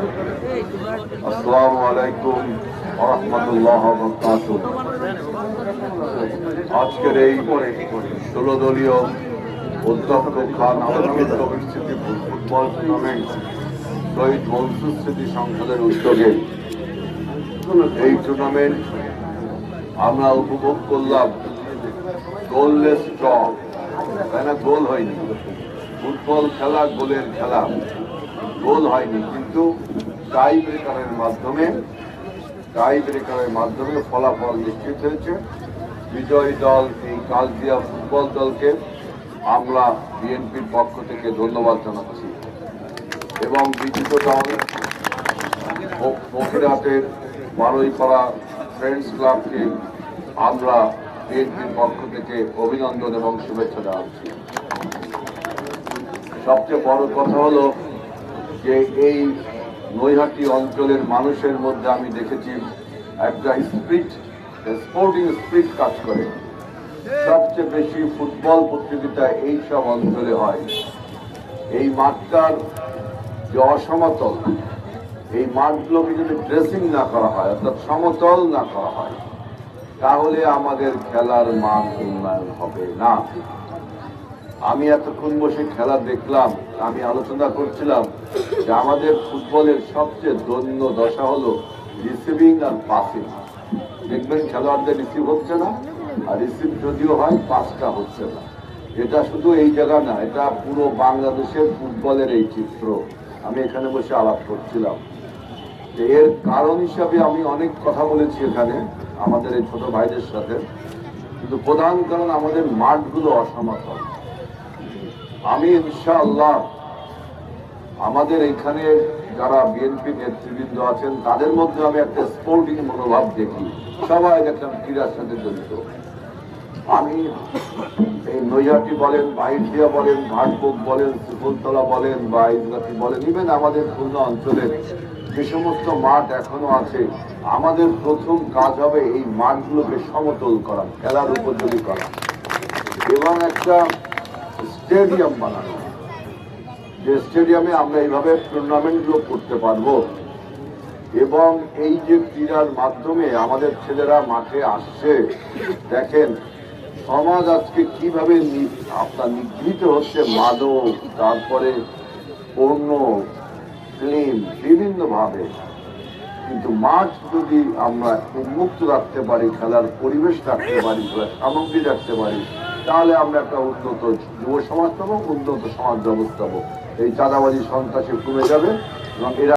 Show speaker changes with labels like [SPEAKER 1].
[SPEAKER 1] আসসালামু আলাইকুম ওয়া রাহমাতুল্লাহি ওয়া বারাকাতুহু। আজকের এই 16 দলীয় অধ্যক্ষ খান আহমেদ কবির স্মৃতি ফুটবল টুর্নামেন্ট শহীদ মনসুর স্মৃতি সংসদের উদ্যোগে এই টুর্নামেন্ট আমরা উপভোগ করলাম। গোললেস ড্র, তাই না? গোল হয়নি। ফুটবল খেলা গোলের খেলা, গোল হয়নি, কিন্তু টাই ব্রেকারের মাধ্যমে ফলাফল নিশ্চিত হয়েছে। বিজয়ী দল এই কালদিয়া ফুটবল দলকে আমরা বিএনপির পক্ষ থেকে ধন্যবাদ জানাচ্ছি এবং বিজিত দল বগুড়াটের বারুইপাড়া ফ্রেন্ডস ক্লাবকে আমরা বিএনপির পক্ষ থেকে অভিনন্দন এবং শুভেচ্ছা জানাচ্ছি। সবচেয়ে বড় কথা হলো যে এই নৈহাটি অঞ্চলের মানুষের মধ্যে আমি দেখেছি একটা স্পোর্টিং স্পিরিট কাজ করে। সবচেয়ে বেশি ফুটবল প্রতিযোগিতা এই সব অঞ্চলে হয়। এই মাঠটার যে অসমতল, এই মাঠগুলোকে যদি ড্রেসিং না করা হয়, অর্থাৎ সমতল না করা হয়, তাহলে আমাদের খেলার মান উন্নয়ন হবে না। আমি এতক্ষণ বসে খেলা দেখলাম, আমি আলোচনা করছিলাম যে আমাদের ফুটবলের সবচেয়ে দৈন্য দশা হলো রিসিভিং আর পাসিং। দেখবেন খেলোয়াড়দের রিসিভ হচ্ছে না, আর রিসিভ যদিও হয় পাসটা হচ্ছে না। এটা শুধু এই জায়গা না, এটা পুরো বাংলাদেশের ফুটবলের এই চিত্র। আমি এখানে বসে আলাপ করছিলাম। এর কারণ হিসাবে আমি অনেক কথা বলেছি এখানে আমাদের এই ছোট ভাইদের সাথে, কিন্তু প্রধান কারণ আমাদের মাঠগুলো অসমতল। আমি ইনশাআল্লাহ আমাদের এখানে যারা বিএনপি নেতৃবৃন্দ আছেন তাদের মধ্যে আমি একটা স্পোর্টিং মনোভাব দেখি। সবাই দেখলাম ক্রীড়ার সাথে জড়িত। আমি এই নৈহাটি বলেন, বাহিরদিয়া বলেন, ঘাটবোক বলেন, শিকলতলা বলেন বা ইসগাতি বলেন, ইভেন আমাদের খুলনা অঞ্চলের যে সমস্ত মাঠ এখনো আছে, আমাদের প্রথম কাজ হবে এই মাঠগুলোকে সমতল করা, খেলার উপযোগী করা এবং একটা স্টেডিয়াম বানানো, যে স্টেডিয়ামে আমরা এইভাবে টুর্নামেন্টগুলো করতে পারবো। এবং এই যে ক্রীড়ার মাধ্যমে আমাদের ছেলেরা মাঠে আসছে, দেখেন সমাজ আজকে কিভাবে আপনার নিগৃহীত হচ্ছে মাদক, তারপরে পণ্য, ফিল্ম, বিভিন্ন ভাবে। কিন্তু মাঠ যদি আমরা উন্মুক্ত রাখতে পারি, খেলার পরিবেশ রাখতে পারি, সামগ্রী রাখতে পারি, তাহলে আমরা একটা উন্নত যুব সমাজ পাবো, উন্নত সমাজ ব্যবস্থা পাবো। এই চাঁদাবাজি সন্ত্রাসী কমে যাবে এবং এরা